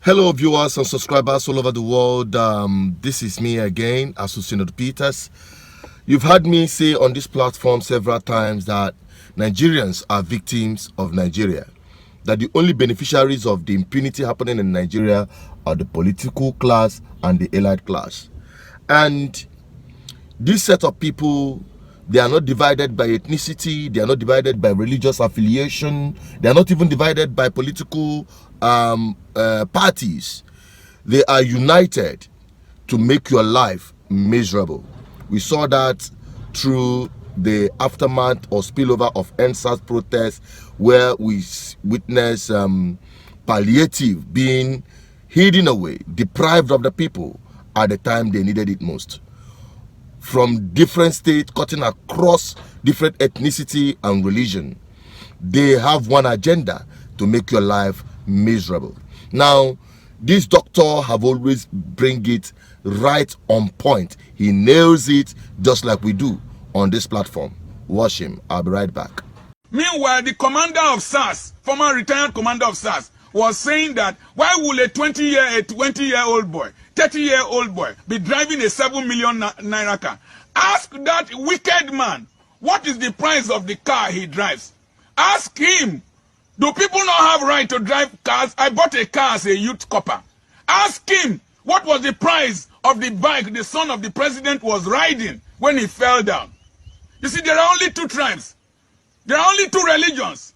Hello viewers and subscribers all over the world. This is me again, Asusino Peters. You've heard me say on this platform several times that Nigerians are victims of Nigeria, that the only beneficiaries of the impunity happening in Nigeria are the political class and the elite class. And this set of people, they are not divided by ethnicity, they are not divided by religious affiliation, they are not even divided by political parties. They are united to make your life miserable. We saw that through the aftermath or spillover of NSAS protests, where we witnessed palliative being hidden away, deprived of the people at the time they needed it most. From different states, cutting across different ethnicity and religion, they have one agenda: to make your life miserable. Now, this doctor have always bring it right on point. He nails it just like we do on this platform. Watch him. I'll be right back. Meanwhile, the commander of SARS, former retired commander of SARS, was saying that why will a 20-year-old boy, 30-year-old boy be driving a 7 million naira car? Ask that wicked man, what is the price of the car he drives? Ask him, do people not have right to drive cars? I bought a car as a youth copper. Ask him, what was the price of the bike the son of the president was riding when he fell down? You see, there are only two tribes. There are only two religions.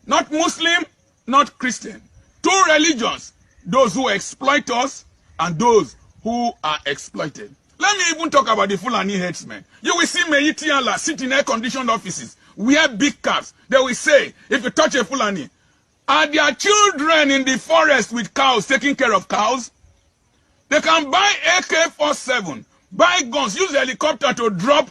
Not Muslim, not Christian. Two religions. Those who exploit us and those who are exploited. Let me even talk about the Fulani headsmen. You will see Meiti Allah sit in air-conditioned offices, wear big caps. They will say, if you touch a Fulani, are there children in the forest with cows taking care of cows? They can buy AK-47, buy guns, use helicopter to drop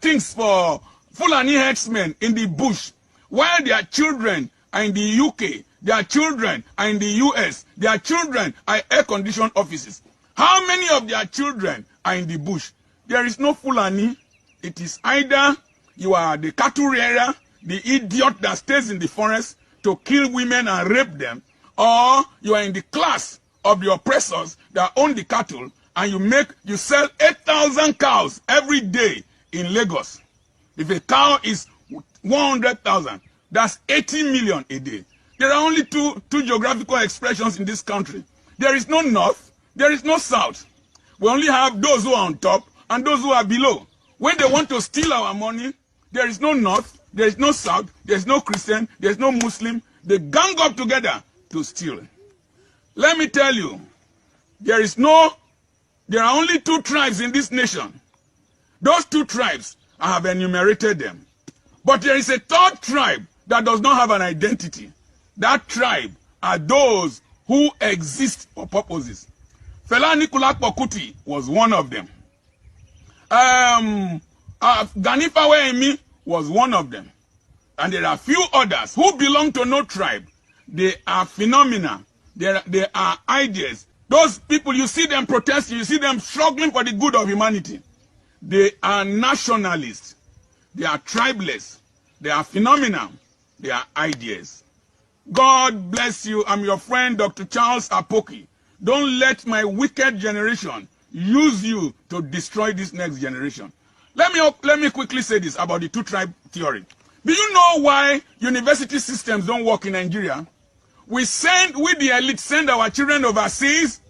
things for Fulani headsmen in the bush, while their children are in the UK, their children are in the US, their children are air-conditioned offices. How many of their children are in the bush? There is no Fulani. It is either you are the cattle rearer, the idiot that stays in the forest to kill women and rape them, or you are in the class of the oppressors that own the cattle and you sell 8,000 cows every day in Lagos. If a cow is 100,000, that's 80 million a day. There are only two geographical expressions in this country. There is no north, there is no south. We only have those who are on top and those who are below. When they want to steal our money, there is no north, there is no south, there is no Christian, there is no Muslim. They gang up together to steal. Let me tell you, there are only two tribes in this nation. Those two tribes, I have enumerated them. But there is a third tribe that does not have an identity. That tribe are those who exist for purposes. Fela Anikulapo Kuti was one of them. Gani Fawehinmi was one of them. And there are few others who belong to no tribe. They are phenomena. They are ideas. Those people, you see them protesting, you see them struggling for the good of humanity. They are nationalists. They are tribeless. They are phenomena. They are ideas. God bless you. I'm your friend, Dr. Charles Apoki. Don't let my wicked generation use you to destroy this next generation. Let me quickly say this about the two-tribe theory. Do you know why university systems don't work in Nigeria? We the elite send our children overseas,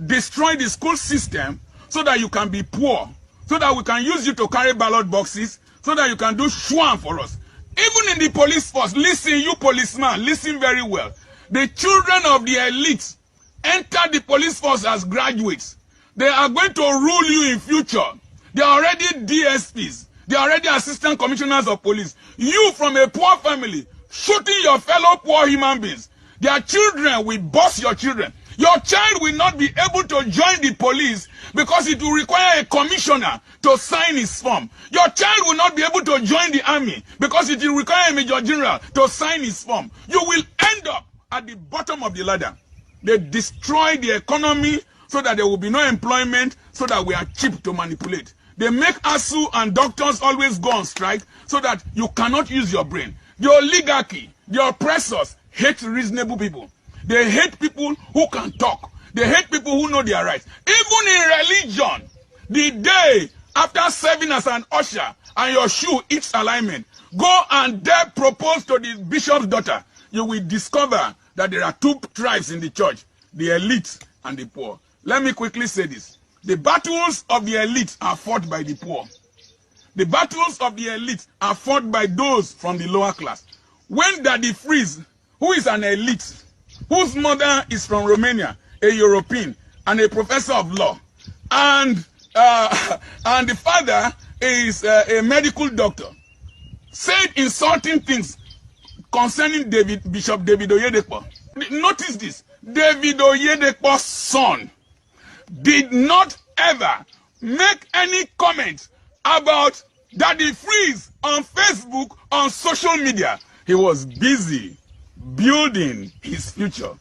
destroy the school system so that you can be poor, so that we can use you to carry ballot boxes, so that you can do shwam for us. Even in the police force, listen, you policeman, listen very well. The children of the elite enter the police force as graduates. They are going to rule you in future. They are already DSPs. They are already assistant commissioners of police. You from a poor family, shooting your fellow poor human beings. Their children will boss your children. Your child will not be able to join the police because it will require a commissioner to sign his form. Your child will not be able to join the army because it will require a major general to sign his form. You will end up at the bottom of the ladder. They destroy the economy so that there will be no employment, so that we are cheap to manipulate. They make ASU and doctors always go on strike so that you cannot use your brain. The oligarchy, the oppressors, hate reasonable people. They hate people who can talk. They hate people who know their rights. Even in religion, the day after serving as an usher and your shoe eats alignment, go and dare propose to the bishop's daughter. You will discover that there are two tribes in the church, the elite and the poor. Let me quickly say this. The battles of the elite are fought by the poor. The battles of the elite are fought by those from the lower class. When Daddy Freeze, who is an elite, whose mother is from Romania, a European, and a professor of law, and the father is a medical doctor, said insulting things concerning Bishop David Oyedepo. Notice this. David Oyedepo's son did not ever make any comment about Daddy Freeze on Facebook, on social media. He was busy building his future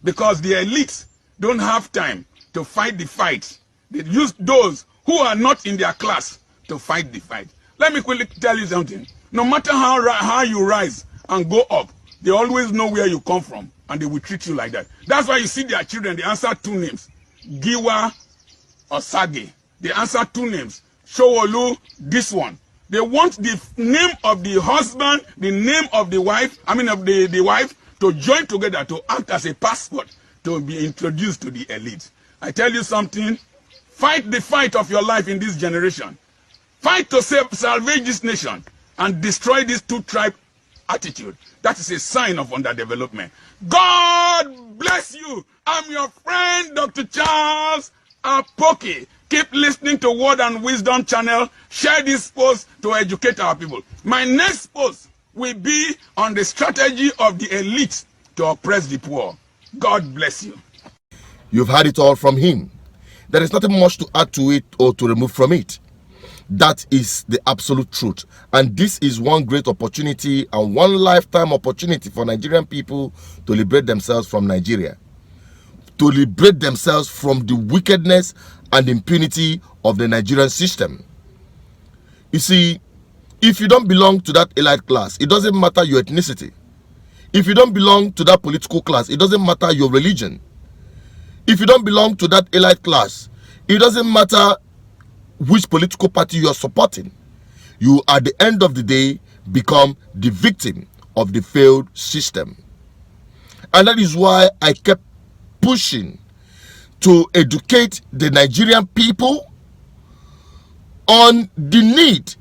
because the elites don't have time to fight the fight. They use those who are not in their class to fight the fight. Let me quickly tell you something. No matter how you rise and go up, they always know where you come from and they will treat you like that. That's why you see their children, they answer two names, Giwa or Sage. They answer two names, Showolu, this one. They want the name of the husband, the name of the wife, the wife, to join together to act as a passport to be introduced to the elite. I tell you something, fight the fight of your life in this generation. Fight to salvage this nation and destroy this two-tribe attitude. That is a sign of underdevelopment. God bless you. I'm your friend, Dr. Charles Apoki. Keep listening to Word and Wisdom channel. Share this post to educate our people. My next post will be on the strategy of the elite to oppress the poor. God bless you. You've heard it all from him. There is nothing much to add to it or to remove from it. That is the absolute truth. And this is one great opportunity and one lifetime opportunity for Nigerian people to liberate themselves from Nigeria. To liberate themselves from the wickedness and impunity of the Nigerian system. You see, if you don't belong to that elite class, it doesn't matter your ethnicity. If you don't belong to that political class, it doesn't matter your religion. If you don't belong to that elite class, it doesn't matter which political party you are supporting. You, at the end of the day, become the victim of the failed system. And that is why I kept pushing to educate the Nigerian people on the need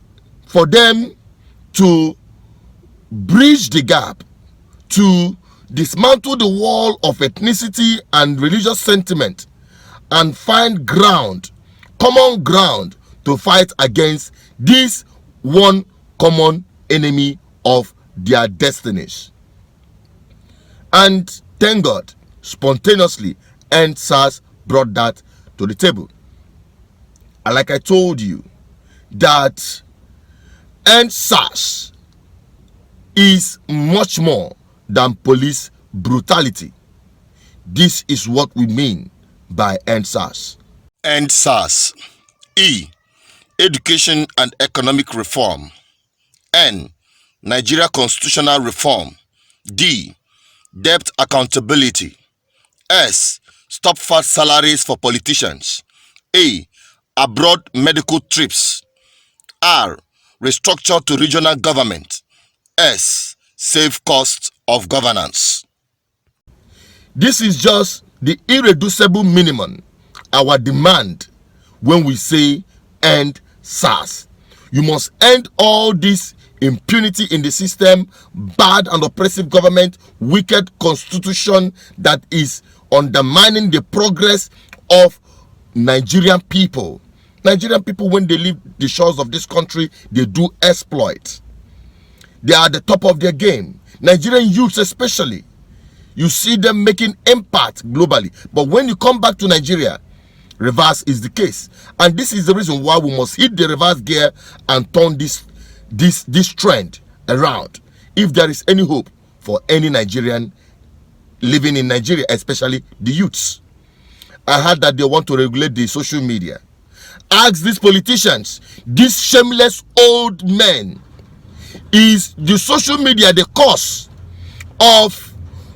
for them to bridge the gap, to dismantle the wall of ethnicity and religious sentiment and find ground, common ground, to fight against this one common enemy of their destinies. And thank God, spontaneously, EndSARS brought that to the table. And like I told you, that EndSARS is much more than police brutality. This is what we mean by EndSARS. EndSARS. E. Education and economic reform. N. Nigeria constitutional reform. D. Debt accountability. S. Stop fat salaries for politicians. A. Abroad medical trips. R. Restructure to regional government. S. Save costs of governance. This is just the irreducible minimum, our demand when we say end SARS. You must end all this impunity in the system, bad and oppressive government, wicked constitution that is undermining the progress of Nigerian people. Nigerian people, when they leave the shores of this country, they do exploit. They are at the top of their game. Nigerian youths especially. You see them making impact globally. But when you come back to Nigeria, reverse is the case. And this is the reason why we must hit the reverse gear and turn this trend around. If there is any hope for any Nigerian living in Nigeria, especially the youths. I heard that they want to regulate the social media. Ask these politicians, these shameless old men, is the social media the cause of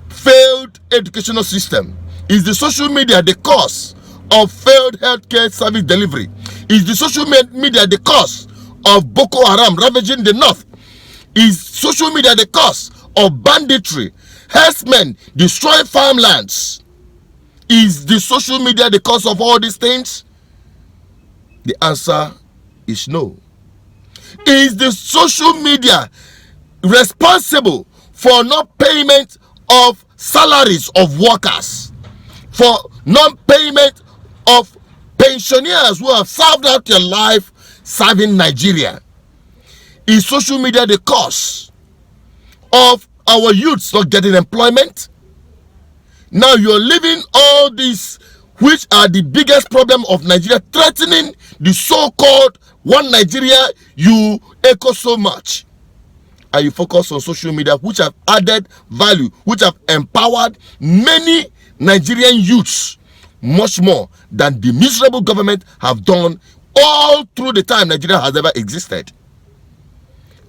failed educational system? Is the social media the cause of failed healthcare service delivery? Is the social media the cause of Boko Haram ravaging the north? Is social media the cause of banditry, herdsmen destroying farmlands? Is the social media the cause of all these things? The answer is no. Is the social media responsible for non-payment of salaries of workers, for non-payment of pensioners who have served out their life serving Nigeria? Is social media the cause of our youths not getting employment? Now you're leaving all these, which are the biggest problem of Nigeria, threatening the so-called one Nigeria you echo so much, and you focus on social media, which have added value, which have empowered many Nigerian youths much more than the miserable government have done all through the time Nigeria has ever existed.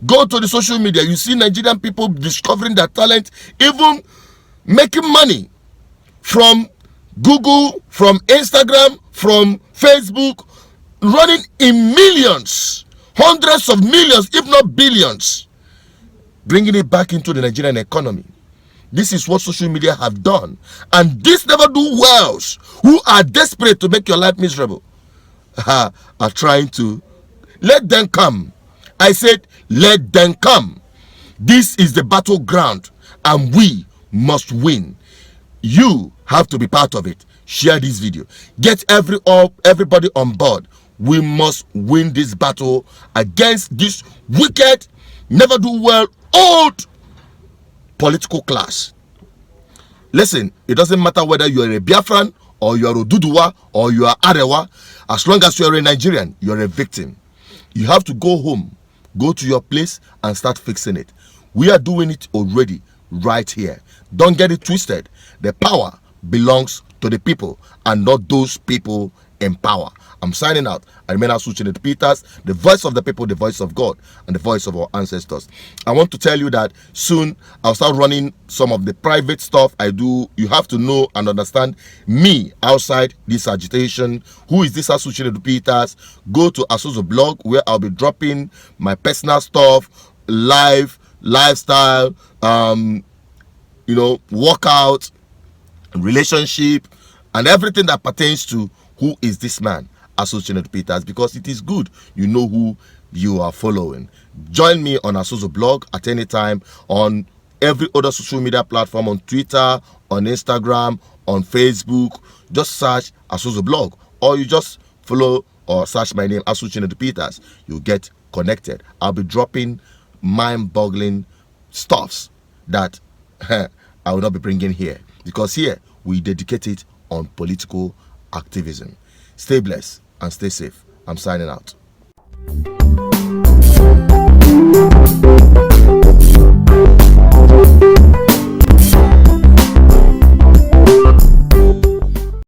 Go to the social media, you see Nigerian people discovering their talent, even making money from Google, from Instagram, from Facebook, running in millions, hundreds of millions, if not billions, bringing it back into the Nigerian economy. This is what social media have done. And these never do wells who are desperate to make your life miserable are trying to let them come. I said, let them come. This is the battleground, and we must win. You have to be part of it. Share this video. Get everybody on board. We must win this battle against this wicked, never do well, old political class. Listen, it doesn't matter whether you are a Biafran or you are Oduduwa or you are Arewa. As long as you are a Nigerian, you are a victim. You have to go home, go to your place and start fixing it. We are doing it already right here. Don't get it twisted. The power belongs to the people and not those people in power. I'm signing out. I remain Asuchined Peters, the voice of the people, the voice of God, and the voice of our ancestors. I want to tell you that soon I'll start running some of the private stuff I do. You have to know and understand me outside this agitation. Who is this Asuchined Peters? Go to Asuzu blog, where I'll be dropping my personal stuff, lifestyle, workout, relationship, and everything that pertains to who is this man, Asuchined Peters, because it is good you know who you are following. Join me on Asuzu blog at any time, on every other social media platform, on Twitter, on Instagram, on Facebook. Just search Asuzu blog, or you just follow or search my name, Asuchined Peters. You'll get connected. I'll be dropping mind-boggling stuffs that I will not be bringing here, because here we dedicate it on political activism. Stay blessed and stay safe. I'm signing out.